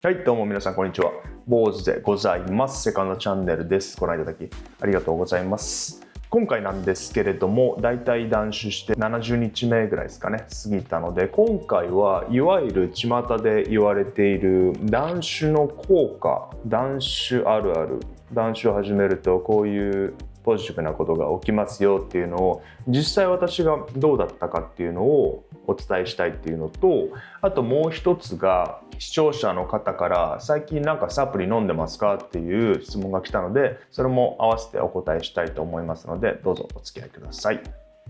はい、どうも皆さんこんにちは。坊主でございます。セカンドチャンネルです。ご覧いただきありがとうございます。今回なんですけれども、だいたい断酒して70日目ぐらいですかね、過ぎたので、今回はいわゆる巷で言われている断酒の効果、断酒あるある、断酒を始めるとこういうポジティブなことが起きますよっていうのを、実際私がどうだったかっていうのをお伝えしたいっていうのと、あともう一つが視聴者の方から最近なんかサプリ飲んでますかっていう質問が来たので、それも合わせてお答えしたいと思いますので、どうぞお付き合いください。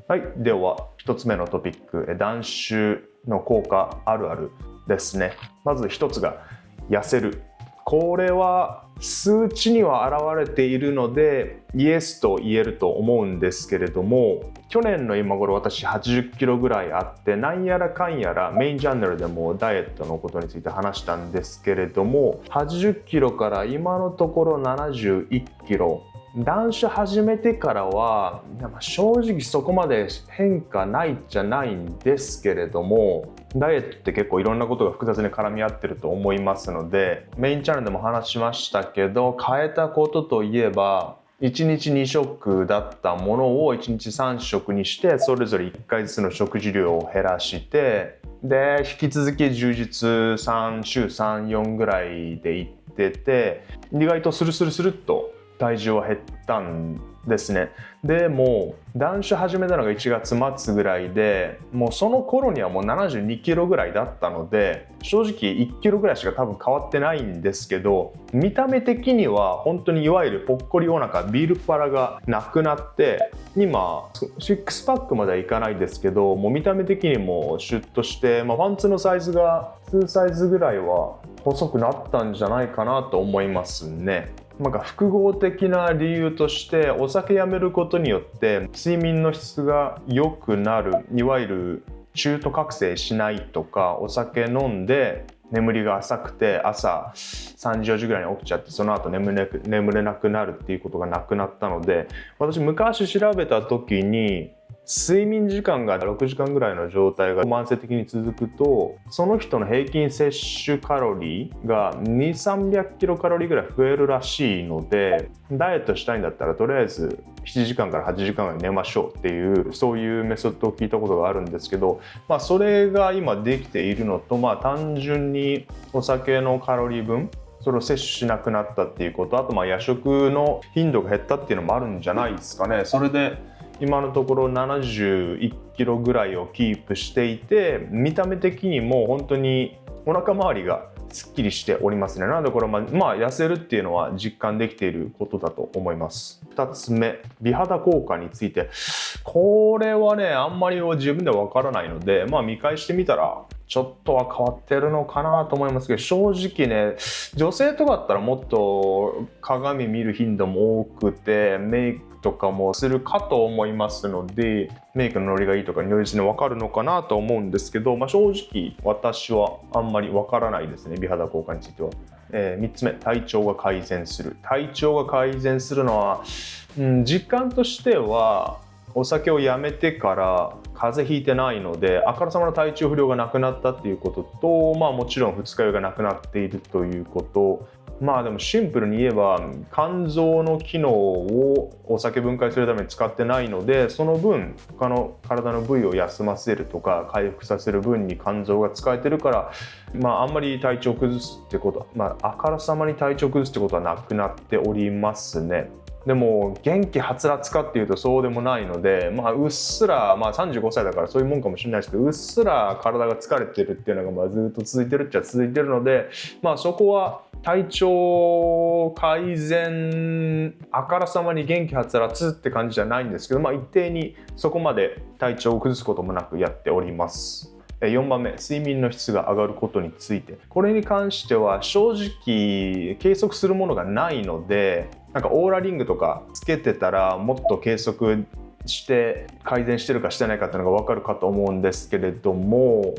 はい、では一つ目のトピック、断酒の効果あるあるですね。まず一つが痩せる。これは数値には現れているのでイエスと言えると思うんですけれども、去年の今頃私80キロぐらいあって、なんやらかんやらメインチャンネルでもダイエットのことについて話したんですけれども、80キロから今のところ71キロ、断酒始めてからは正直そこまで変化ないじゃないんですけれども、ダイエットって結構いろんなことが複雑に絡み合ってると思いますので、メインチャンネルでも話しましたけど、変えたことといえば1日2食だったものを1日3食にして、それぞれ1回ずつの食事量を減らして、で引き続き充実週3、4ぐらいでいってて、意外とスルスルスルっと体重は減ったんですね。でも断酒始めたのが1月末ぐらいで、もうその頃にはもう72キロぐらいだったので、正直1キロぐらいしか多分変わってないんですけど、見た目的には本当にいわゆるぽっこりお腹、ビールパラがなくなって、今シックスパックまではいかないですけど、もう見た目的にもシュッとして、パンツのサイズが2サイズぐらいは細くなったんじゃないかなと思いますね。複合的な理由として、お酒やめることによって睡眠の質が良くなる、いわゆる中途覚醒しないとか、お酒飲んで眠りが浅くて朝3時4時ぐらいに起きちゃって、その後眠れなくなるっていうことがなくなったので、私昔調べた時に睡眠時間が6時間ぐらいの状態が慢性的に続くと、その人の平均摂取カロリーが2、300キロカロリーぐらい増えるらしいので、ダイエットしたいんだったらとりあえず7時間から8時間ぐらい寝ましょうっていう、そういうメソッドを聞いたことがあるんですけど、それが今できているのと、単純にお酒のカロリー分それを摂取しなくなったっていうこと、あと夜食の頻度が減ったっていうのもあるんじゃないですかね。それで今のところ71キロぐらいをキープしていて、見た目的にも本当にお腹周りがすっきりしておりますね。なのでこれは痩せるっていうのは実感できていることだと思います。2つ目、美肌効果について。これはね、あんまり自分ではわからないので、見返してみたらちょっとは変わってるのかなと思いますけど、正直ね、女性とかだったらもっと鏡見る頻度も多くて、メイクとかもするかと思いますので、メイクのノリがいいとか如実に分かるのかなと思うんですけど、正直私はあんまり分からないですね、美肌効果については。3つ目、体調が改善する。体調が改善するのは、実感としてはお酒をやめてから風邪ひいてないので、あからさまな体調不良がなくなったっていうことと、もちろん二日酔いがなくなっているということ。でもシンプルに言えば肝臓の機能をお酒分解するために使ってないので、その分他の体の部位を休ませるとか回復させる分に肝臓が使えてるから、あんまり体調崩すってこと、あからさまに体調崩すってことはなくなっておりますね。でも元気はつらつかっていうとそうでもないので、うっすら、35歳だからそういうもんかもしれないですけど、うっすら体が疲れてるっていうのがずっと続いてるっちゃ続いてるので、そこは体調改善、あからさまに元気はつらつって感じじゃないんですけど、一定にそこまで体調を崩すこともなくやっております。4番目、睡眠の質が上がることについて。これに関しては正直計測するものがないので、オーラリングとかつけてたらもっと計測して改善してるかしてないかっていうのが分かるかと思うんですけれども、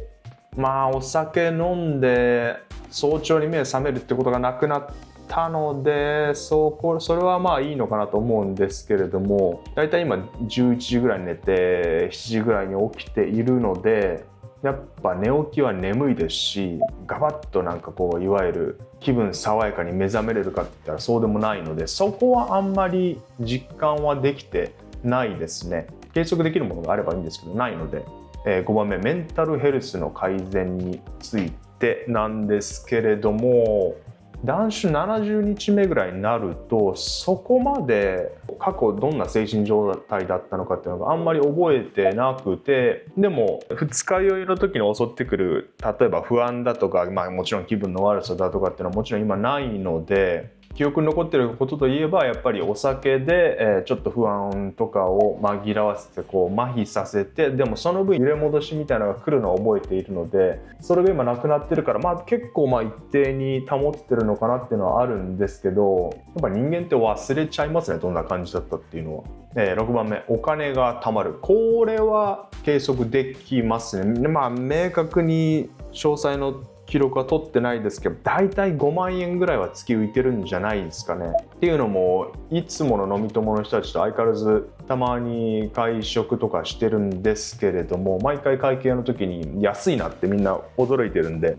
お酒飲んで早朝に目が覚めるってことがなくなったので、それはいいのかなと思うんですけれども、だいたい今11時ぐらいに寝て7時ぐらいに起きているので、やっぱ寝起きは眠いですし、ガバッとなんかこういわゆる気分爽やかに目覚めれるかって言ったらそうでもないので、そこはあんまり実感はできてないですね。計測できるものがあればいいんですけどないので、5番目メンタルヘルスの改善についてなんですけれども、断酒70日目ぐらいになるとそこまで過去どんな精神状態だったのかっていうのがあんまり覚えてなくて、でも二日酔いの時に襲ってくる例えば不安だとか、もちろん気分の悪さだとかっていうのはもちろん今ないので、記憶に残っていることといえばやっぱりお酒でちょっと不安とかを紛らわせてこう麻痺させて、でもその分揺れ戻しみたいなのが来るのを覚えているので、それが今なくなってるから結構一定に保ってるのかなっていうのはあるんですけど、やっぱ人間って忘れちゃいますね、どんな感じだったっていうのは。6番目お金が貯まる。これは計測できますね。明確に詳細の記録は取ってないですけど、だいたい5万円ぐらいは月浮いてるんじゃないですかね。っていうのもいつもの飲み友の人たちと相変わらずたまに会食とかしてるんですけれども、毎回会計の時に安いなってみんな驚いてるんで、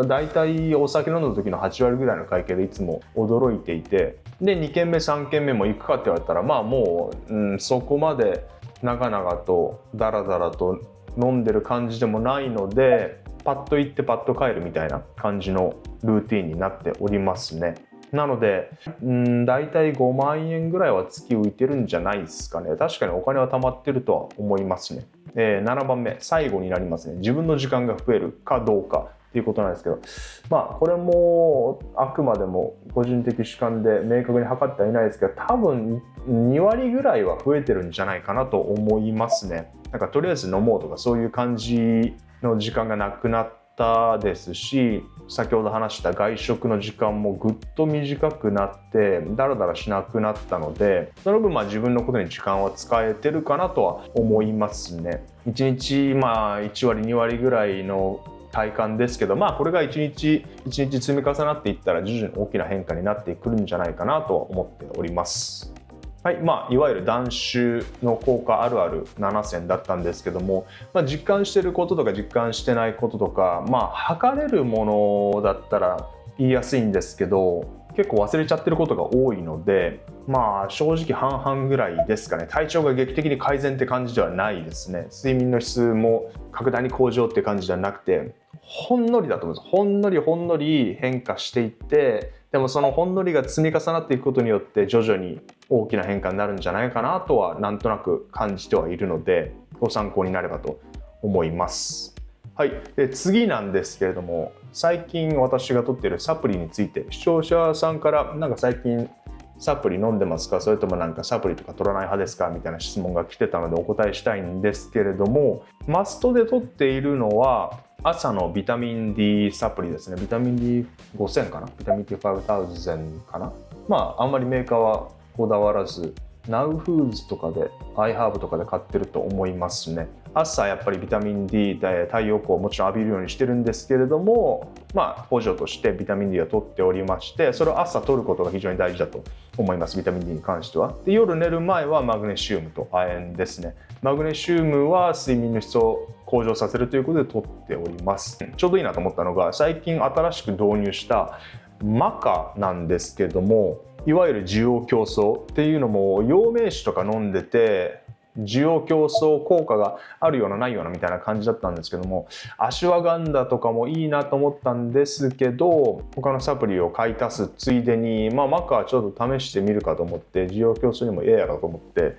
だいたいお酒飲んだ時の8割ぐらいの会計でいつも驚いていて、で2軒目3軒目も行くかって言われたらもう、そこまで長々とダラダラと飲んでる感じでもないので、パッと行ってパッと帰るみたいな感じのルーティンになっておりますね。なのでだいたい5万円ぐらいは月浮いてるんじゃないですかね。確かにお金は貯まってるとは思いますね。7番目最後になりますね。自分の時間が増えるかどうかっていうことなんですけど、これもあくまでも個人的主観で明確に測ってはいないですけど、多分2割ぐらいは増えてるんじゃないかなと思いますね。なんかとりあえず飲もうとかそういう感じの時間がなくなったですし、先ほど話した外食の時間もぐっと短くなってダラダラしなくなったので、その分自分のことに時間は使えてるかなとは思いますね。1日1割2割ぐらいの体感ですけど、これが1日1日積み重なっていったら徐々に大きな変化になってくるんじゃないかなと思っております。はい、いわゆる断酒の効果あるある7選だったんですけども、実感してることとか実感してないこととか、測れるものだったら言いやすいんですけど、結構忘れちゃってることが多いので、正直半々ぐらいですかね。体調が劇的に改善って感じではないですね。睡眠の質も格段に向上って感じではなくて、ほんのりだと思います。ほんのり変化していって、でもそのほんのりが積み重なっていくことによって徐々に大きな変化になるんじゃないかなとはなんとなく感じてはいるので、ご参考になればと思います。はい、で次なんですけれども、最近私が取っているサプリについて視聴者さんから最近サプリ飲んでますか、それともサプリとか取らない派ですかみたいな質問が来てたのでお答えしたいんですけれども、マストで取っているのは朝のビタミン D サプリですね。ビタミン D5000 かな、ビタミン D5000 かな。あんまりメーカーはこだわらず、ナウフーズとかでiHerb とかで買ってると思いますね。朝やっぱりビタミン D で太陽光をもちろん浴びるようにしてるんですけれども、補助としてビタミン D を取っておりまして、それを朝取ることが非常に大事だと思います。ビタミン D に関しては。で、夜寝る前はマグネシウムと亜鉛ですね。マグネシウムは睡眠の質を向上させるということで取っております。ちょうどいいなと思ったのが、最近新しく導入したマカなんですけども、いわゆる需要競争っていうのも陽明酒とか飲んでて需要競争効果があるようなないようなみたいな感じだったんですけども、アシュワガンダとかもいいなと思ったんですけど、他のサプリを買い足すついでに、マカはちょっと試してみるかと思って、需要競争にもええやろと思って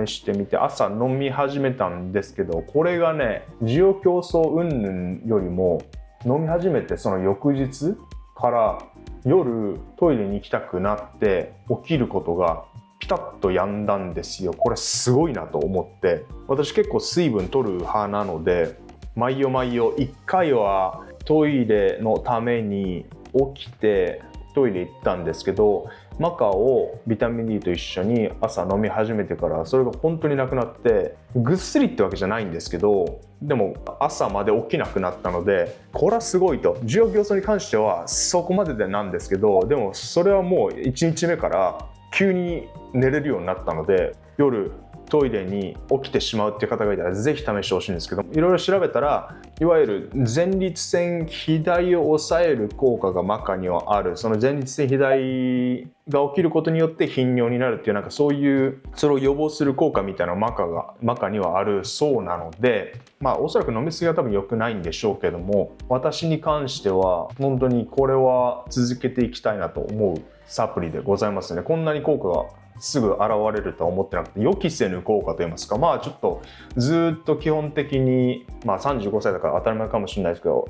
試してみて朝飲み始めたんですけど、これがね、需要競争云々よりも飲み始めてその翌日から夜トイレに行きたくなって起きることがピタッと止んだんですよ。これすごいなと思って、私結構水分取る派なので、毎夜1回はトイレのために起きてトイレ行ったんですけど、マカをビタミン D と一緒に朝飲み始めてからそれが本当になくなって、ぐっすりってわけじゃないんですけど、でも朝まで起きなくなったので、これはすごいと。需要競争に関してはそこまででなんですけど、でもそれはもう1日目から急に寝れるようになったので、夜トイレに起きてしまうっていう方がいたらぜひ試してほしいんですけど、いろいろ調べたらいわゆる前立腺肥大を抑える効果がマカにはある。その前立腺肥大が起きることによって頻尿になるっていう、なんかそういうそれを予防する効果みたいなのがマカにはあるそうなので、おそらく飲み過ぎは多分良くないんでしょうけども、私に関しては本当にこれは続けていきたいなと思うサプリでございますね。こんなに効果がすぐ現れるとは思ってなくて、予期せぬ効果といいますか、ちょっとずっと基本的に、35歳だから当たり前かもしれないですけど、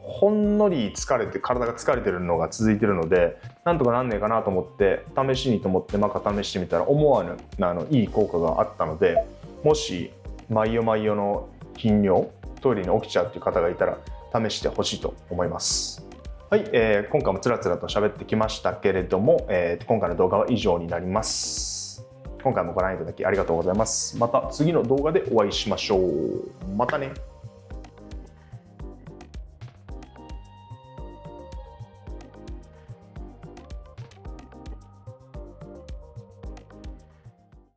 ほんのり体が疲れてるのが続いてるので、なんとかなんねえかなと思って試しにと思って試してみたら思わぬいい効果があったので、もし毎夜の頻尿トイレに起きちゃうっていう方がいたら試してほしいと思います。はい、今回もつらつらと喋ってきましたけれども、今回の動画は以上になります。今回もご覧いただきありがとうございます。また次の動画でお会いしましょう。またね。